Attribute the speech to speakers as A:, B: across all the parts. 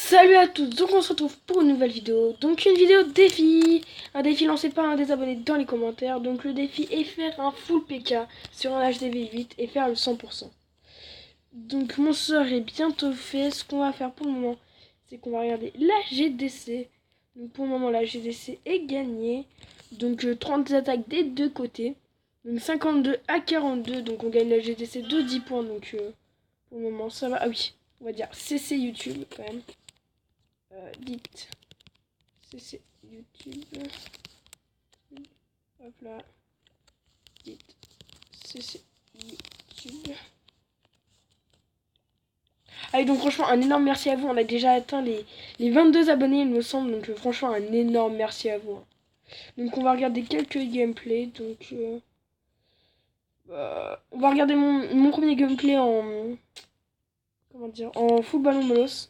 A: Salut à tous, donc on se retrouve pour une nouvelle vidéo. Donc une vidéo défi, un défi lancé par un des abonnés dans les commentaires. Donc le défi est faire un full PK sur un HDV8 et faire le 100%. Donc mon sort est bientôt fait. Ce qu'on va faire pour le moment, c'est qu'on va regarder la GDC. Donc pour le moment la GDC est gagnée. Donc 30 attaques des deux côtés. Donc 52 à 42, donc on gagne la GDC de 10 points. Donc pour le moment ça va. Ah oui, on va dire CC YouTube quand même. Dites CC YouTube. Hop là. Dites CC YouTube. Allez, donc franchement un énorme merci à vous. On a déjà atteint les 22 abonnés il me semble. Donc franchement un énorme merci à vous. Hein. Donc on va regarder quelques gameplays. Donc on va regarder mon premier gameplay en comment dire, en full ballon molos.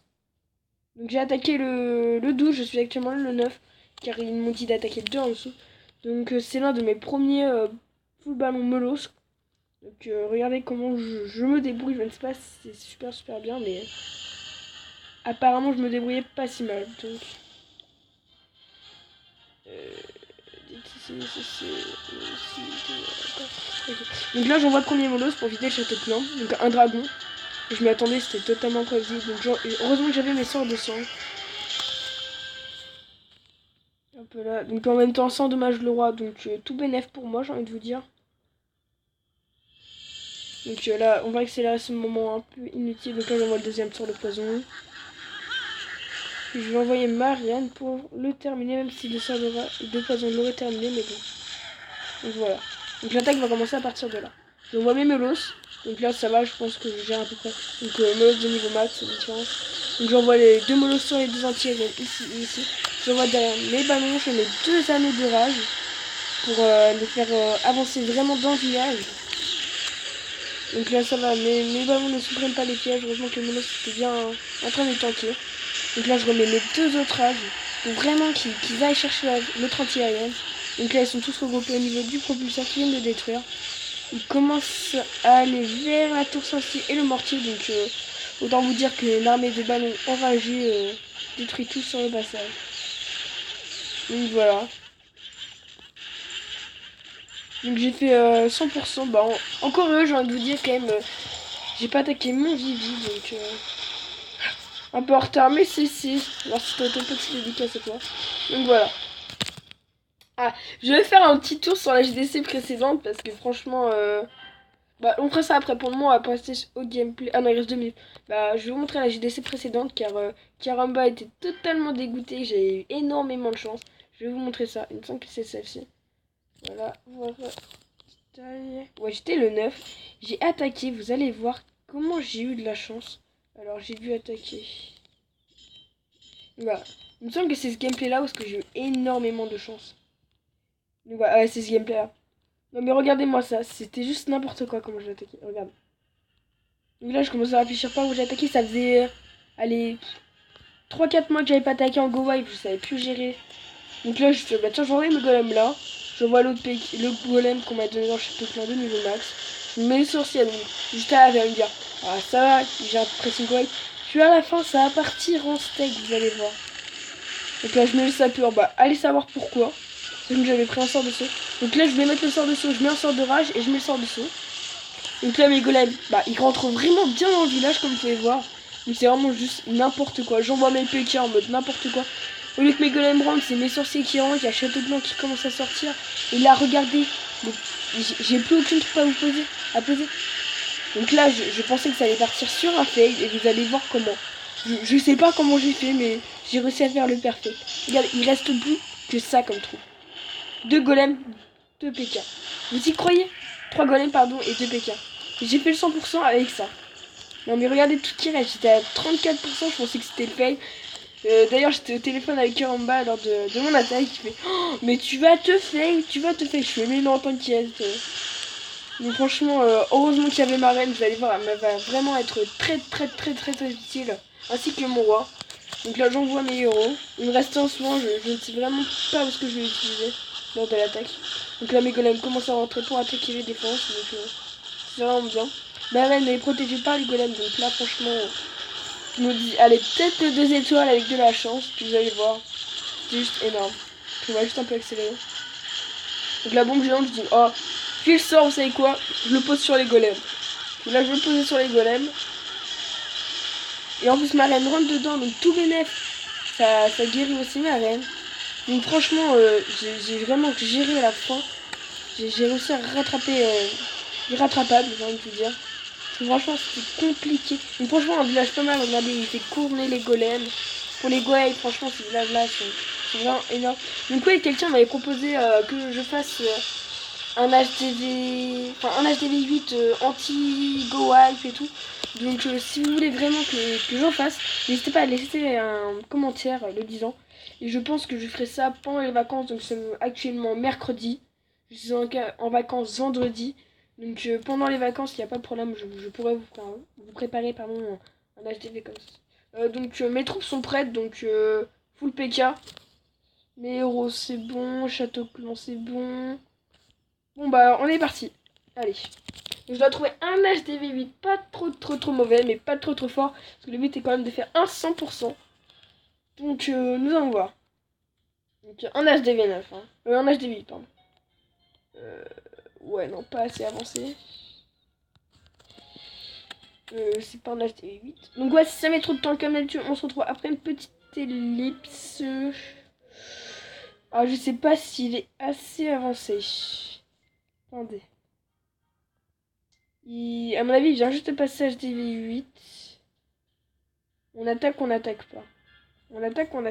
A: Donc j'ai attaqué le 12, je suis actuellement le 9, car ils m'ont dit d'attaquer le 2 en dessous. Donc c'est l'un de mes premiers full ballon melos. Donc regardez comment je me débrouille, je ne sais pas si c'est super bien, mais apparemment je me débrouillais pas si mal. Donc, donc là j'envoie le premier molos pour vider le château de plan. Donc un dragon. Je m'y attendais, c'était totalement prévisible. Donc heureusement que j'avais mes sorts de sang. Un peu là. Donc en même temps sans dommage le roi. Donc tout bénef pour moi, j'ai envie de vous dire. Donc là on va accélérer ce moment un peu inutile. Donc là j'envoie le deuxième sort de poison. Puis je vais envoyer Marianne pour le terminer. Même si le sort de poison l'aurait terminé. Mais bon. Donc voilà. Donc l'attaque va commencer à partir de là. J'envoie mes melos. Donc là ça va, je pense que je gère à peu près. Donc melos de niveau max, c'est la différence. Donc j'envoie les deux molos sur les deux entiers ici et ici. J'envoie derrière mes ballons, je mets deux anneaux de rage pour les faire avancer vraiment dans le village. Donc là ça va, mes ballons ne suppriment pas les pièges. Heureusement que le molos était bien en train de tanker. Donc là je remets mes deux autres rages pour vraiment qu'ils aillent chercher l'autre anti-aérienne. Donc là ils sont tous regroupés au niveau du propulseur qui vient de détruire. Ils commencent à aller vers la tour sensible et le mortier. Donc autant vous dire que l'armée de ballons enragés détruit tout sur le passage. Donc voilà. Donc j'ai fait 100%. Bah, encore eux, j'ai envie de vous dire quand même. J'ai pas attaqué mon Vivi. Donc un peu en retard. Mais si. Alors c'est un petit dédicace à toi. Donc voilà. Ah, je vais faire un petit tour sur la GDC précédente. Parce que franchement. Bah, on fera ça après. Pour le moment, on va passer au gameplay. Ah non, il reste 2 minutes. Bah, je vais vous montrer la GDC précédente. Car Karamba était totalement dégoûté. J'ai eu énormément de chance. Je vais vous montrer ça. Il me semble que c'est celle-ci. Voilà. Ouais, j'étais le 9. J'ai attaqué. Vous allez voir comment j'ai eu de la chance. Alors, j'ai dû attaquer. Voilà. Il me semble que c'est ce gameplay-là où j'ai eu énormément de chance. Donc, voilà, ouais, c'est ce gameplay-là. Non, mais regardez-moi ça. C'était juste n'importe quoi comment j'ai attaqué. Regarde. Donc là, je commence à réfléchir pas où j'ai attaqué. Ça faisait, allez, 3-4 mois que j'avais pas attaqué en Go Wipe. Je savais plus gérer. Donc là, je fais, bah tiens, j'envoie le golem là. Je vois le golem qu'on m'a donné dans le château plein de niveau max. Je mets le sorcier, donc juste à la me dire, ah ça va, j'ai un pressing wipe. Puis à la fin, ça va partir en steak, vous allez voir. Donc là, je mets le sapeur, bah allez savoir pourquoi. C'est que j'avais pris un sort de saut. Donc là, je vais mettre le sort de saut, je mets un sort de rage et je mets le sort de saut. Donc là, mes golems, bah ils rentrent vraiment bien dans le village, comme vous pouvez voir. Donc c'est vraiment juste n'importe quoi. J'envoie mes PK en mode n'importe quoi. Au lieu que mes golems rentrent, c'est mes sorciers qui rentrent, il y a Château Blanc qui commence à sortir. Et là, regardez, j'ai plus aucune truc à poser. Donc là, je pensais que ça allait partir sur un fail et vous allez voir comment. Je sais pas comment j'ai fait, mais j'ai réussi à faire le parfait. Regardez, il reste plus que ça comme trou. 2 golems, 2 PK. Vous y croyez? 3 golems, pardon, et 2 PK. J'ai fait le 100% avec ça. Non mais regardez tout qui reste, j'étais à 34%, je pensais que c'était le fail. D'ailleurs j'étais au téléphone avec Karamba lors de mon attaque, il fait oh, mais tu vas te fail. Je fais mais non, t'inquiète. Donc franchement, heureusement qu'il y avait ma reine, vous allez voir, elle va vraiment être très utile. Ainsi que mon roi. Donc là j'envoie mes héros. Il me reste un soin, je ne sais vraiment pas où est-ce que je vais l'utiliser lors de l'attaque. Donc là mes golems commencent à rentrer pour attaquer les défenses, donc c'est vraiment bien. Ma reine est protégée par les golems, donc là franchement Je me dis, allez, peut-être le 2 étoiles avec de la chance. Puis vous allez voir. C'est juste énorme. On va juste un peu accélérer. Donc la bombe géante, je dis, oh, puis je sors, vous savez quoi? Je le pose sur les golems. Puis là, je vais le poser sur les golems. Et en plus, ma reine rentre dedans, donc tout bénef. Ça guérit aussi ma reine. Donc franchement, j'ai vraiment géré à la fin. J'ai réussi à rattraper irrattrapable, j'ai envie de vous dire. Parce que franchement, c'était compliqué. Mais franchement, un village pas mal, regardez, il fait courir les golems. Pour les golems, franchement, ces villages-là sont vraiment énormes. Donc ouais, quelqu'un m'avait proposé que je fasse un HDV, enfin un HDV 8 anti-go wipe et tout. Donc si vous voulez vraiment que j'en fasse, n'hésitez pas à laisser un commentaire le disant. Et je pense que je ferai ça pendant les vacances, donc c'est actuellement mercredi. Je suis en vacances vendredi. Donc pendant les vacances, il n'y a pas de problème, je pourrais vous préparer pardon, un HDV comme ça. Donc mes troupes sont prêtes, donc full PK. Mes héros c'est bon, château clan c'est bon. Bon bah on est parti. Allez. Je dois trouver un HDV 8, pas trop mauvais, mais pas trop fort. Parce que le but est quand même de faire un 100%. Donc nous allons voir. Donc un HDV 9, hein. Un HDV 8, pardon. Ouais, non, pas assez avancé. C'est pas un HDV 8. Donc ouais, si ça met trop de temps comme d'habitude, on se retrouve après une petite ellipse. Ah, je sais pas s'il est assez avancé. Attendez. À mon avis, il vient juste de passer HDV 8. On attaque pas. On attaque pas.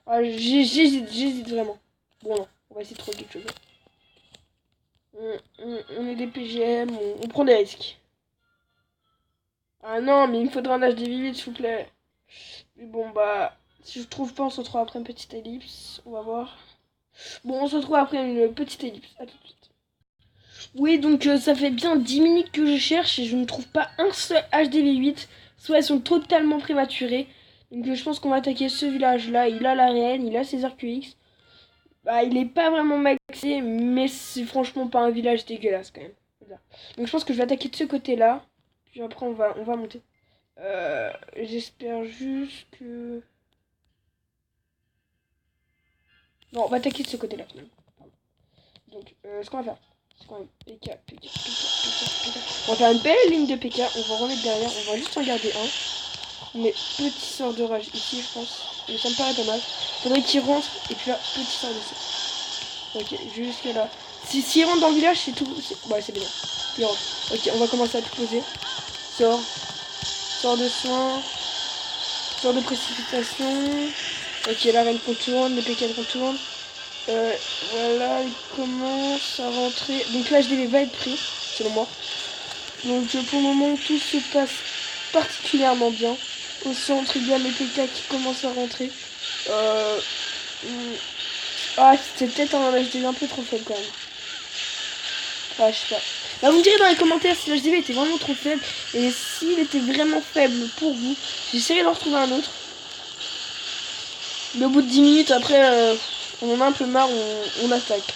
A: Ah, j'hésite vraiment. Bon, non, on va essayer de trouver quelque chose. On est des PGM, on prend des risques. Ah non, mais il me faudra un HDV 8, s'il vous plaît. Mais bon, bah, si je trouve pas, on se retrouve après une petite ellipse. On va voir. Bon, on se retrouve après une petite ellipse. À tout de suite. Oui, donc ça fait bien 10 minutes que je cherche et je ne trouve pas un seul HDV 8. Soit elles sont totalement prématurées. Donc je pense qu'on va attaquer ce village-là. Il a la reine, il a ses RQX. Bah, il est pas vraiment maxé, mais c'est franchement pas un village dégueulasse quand même. Donc je pense que je vais attaquer de ce côté-là. Puis après on va monter. J'espère juste que... Non, on va attaquer de ce côté-là finalement. Donc ce qu'on va faire, c'est qu'on va PK. On va faire une belle ligne de PK, on va remettre derrière, on va juste en garder un. Mais petit sort de rage ici je pense. Et ça me paraît pas mal. Faudrait qu'il rentre et puis là, petit sort de sort. Ok, jusqu'à là. S'il rentre dans le village, c'est tout. Ouais, c'est bien. Il rentre. Ok, on va commencer à tout poser. Sort. Sort de soin. Sort de précipitation. Ok, la reine contourne, les PK contournent. Voilà, il commence à rentrer. Donc là, HDV va être pris, selon moi. Donc pour le moment, tout se passe particulièrement bien. Au centre, il y a les PK qui commencent à rentrer. Ah, c'était peut-être un HDV un peu trop faible quand même. Ah, je sais pas. Bah, vous me direz dans les commentaires si l'HDV était vraiment trop faible. Et s'il était vraiment faible pour vous, j'essaierai d'en retrouver un autre. Mais au bout de 10 minutes, après, on en a un peu marre, on attaque.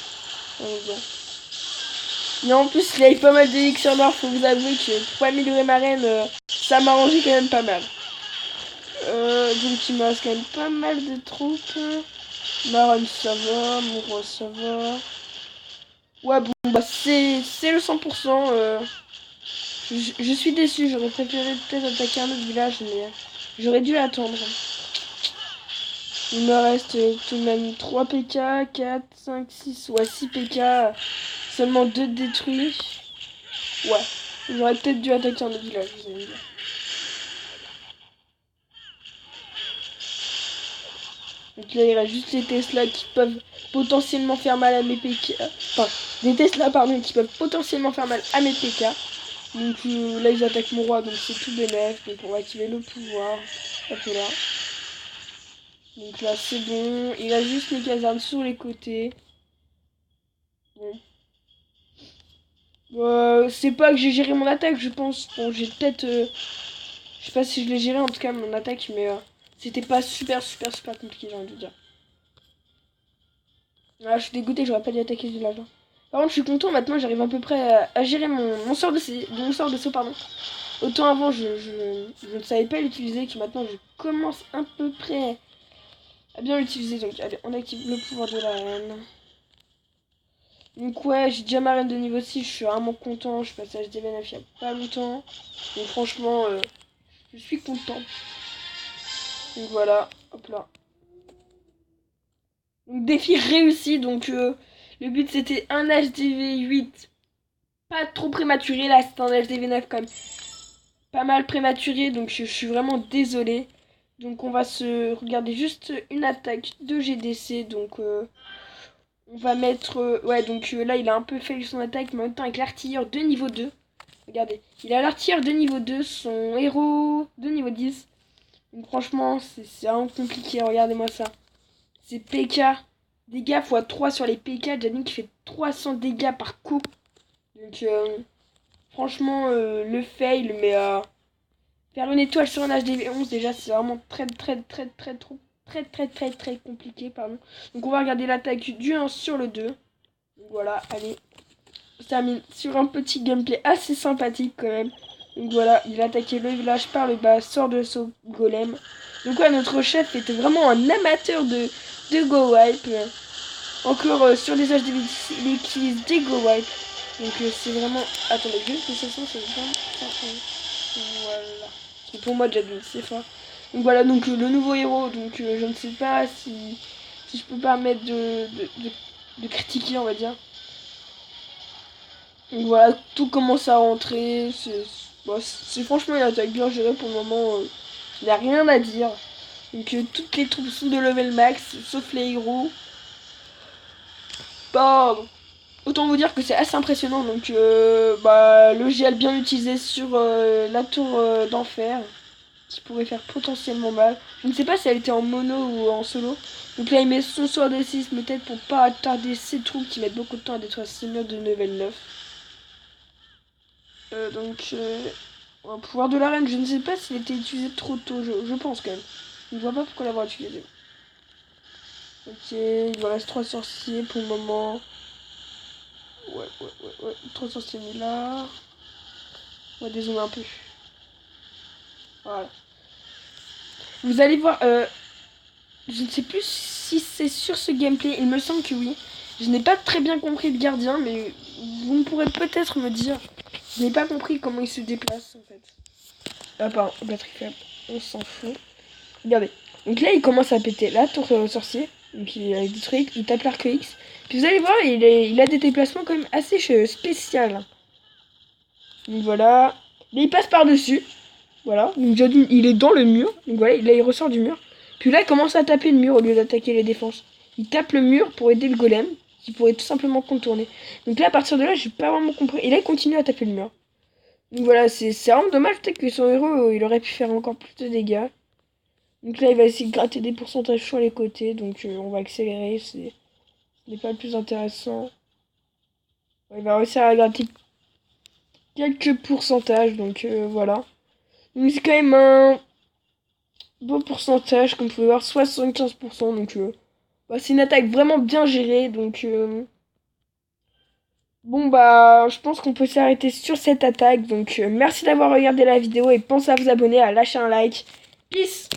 A: Mais en plus, il avait pas mal d'élixirs noirs, faut vous avouer que pour améliorer ma reine, ça m'a arrangé quand même pas mal. Donc il me reste quand même pas mal de troupes. Ma reine ça va, mon roi ça va. Ouais bon bah c'est le 100%. Je suis déçu, j'aurais préféré peut-être attaquer un autre village, mais j'aurais dû attendre. Il me reste tout de même 3 PK, 4, 5, 6, ouais 6 PK, seulement 2 détruits. Ouais, j'aurais peut-être dû attaquer un autre village, vous allez me dire. Donc là, il reste juste les Tesla qui peuvent potentiellement faire mal à mes PK. Enfin, des Tesla, pardon, qui peuvent potentiellement faire mal à mes PK. Donc là, ils attaquent mon roi, donc c'est tout bénef. Donc on va activer le pouvoir. Hop là. Donc là, c'est bon. Il a juste les casernes sur les côtés. Bon. C'est pas que j'ai géré mon attaque, je pense. Bon, j'ai peut-être... je sais pas si je l'ai géré, en tout cas, mon attaque, mais... c'était pas super compliqué, j'ai envie de dire. Ah, je suis dégoûté, j'aurais pas dû attaquer ce village. Par contre, je suis content, maintenant j'arrive à peu près à gérer mon sort mon sort de saut, pardon. Autant avant, je ne savais pas l'utiliser, que maintenant je commence à peu près à bien l'utiliser. Donc, allez, on active le pouvoir de la reine. Donc, ouais, j'ai déjà ma reine de niveau 6, je suis vraiment content. Je passe à HDV9 il y a pas longtemps. Donc, franchement, je suis content. Donc, voilà, hop là. Donc, défi réussi. Donc, le but c'était un HDV8. Pas trop prématuré, là c'est un HDV9 quand même pas mal prématuré, donc je suis vraiment désolée. Donc on va se regarder juste une attaque de GDC, donc on va mettre... ouais, donc là il a un peu fait son attaque, mais en même temps avec l'artilleur de niveau 2. Regardez, il a l'artilleur de niveau 2, son héros de niveau 10. Donc franchement, c'est vraiment compliqué, regardez-moi ça. C'est PK, dégâts x3 sur les PK, Janine qui fait 300 dégâts par coup. Donc franchement, le fail, mais... faire une étoile sur un HDV11 déjà c'est vraiment très compliqué, pardon. Donc on va regarder l'attaque du 1 sur le 2. Donc voilà, allez. On termine sur un petit gameplay assez sympathique quand même. Donc voilà, il a attaqué le village par le bas, sort de son golem. Donc ouais, notre chef était vraiment un amateur de Go Wipe. Encore sur les HDV, il utilise des Go Wipe. Donc c'est vraiment... Attendez, juste que ça sent, c'est vraiment... Voilà. Et pour moi, Jadwin, c'est fort. Donc voilà, donc le nouveau héros, donc je ne sais pas si je peux pas mettre de critiquer, on va dire. Donc voilà, tout commence à rentrer. C'est franchement une attaque bien gérée pour le moment. Il n'y a rien à dire. Donc toutes les troupes sont de level max, sauf les héros. Bah, autant vous dire que c'est assez impressionnant. Donc bah, le GL bien utilisé sur la tour d'enfer, qui pourrait faire potentiellement mal. Je ne sais pas si elle était en mono ou en solo. Donc là, il met son sort de 6, peut-être pour pas attarder ses troupes qui mettent beaucoup de temps à détruire ses murs de level 9. Donc, un pouvoir de l'arène, je ne sais pas s'il était utilisé trop tôt, je pense quand même. Je ne vois pas pourquoi l'avoir utilisé. Ok, il lui reste 3 sorciers pour le moment. Ouais. 3 sorciers mis là. On va dézoomer un peu. Voilà. Vous allez voir, je ne sais plus si c'est sur ce gameplay, il me semble que oui. Je n'ai pas très bien compris le gardien, mais vous pourrez peut-être me dire. Je n'ai pas compris comment il se déplace en fait. Ah pardon, batterie faible, on s'en fout. Regardez, donc là il commence à péter la tour sorcier, donc il a détruit, il tape l'arc X. Puis vous allez voir, il a des déplacements quand même assez spécial. Donc voilà, là il passe par-dessus. Voilà, donc Jadwin il est dans le mur, donc voilà, là il ressort du mur. Puis là, il commence à taper le mur au lieu d'attaquer les défenses. Il tape le mur pour aider le golem, qui pourrait tout simplement contourner. Donc là, à partir de là, j'ai pas vraiment compris. Et là, il continue à taper le mur. Donc voilà, c'est vraiment dommage. Peut-être que son héros, il aurait pu faire encore plus de dégâts. Donc là, il va essayer de gratter des pourcentages sur les côtés. Donc on va accélérer. Ce n'est pas le plus intéressant. Il va réussir à gratter quelques pourcentages. Donc voilà. Donc c'est quand même un beau pourcentage, comme vous pouvez voir, 75%. Donc bah, c'est une attaque vraiment bien gérée. Donc bon bah je pense qu'on peut s'arrêter sur cette attaque. Donc merci d'avoir regardé la vidéo et pensez à vous abonner, à lâcher un like. Peace.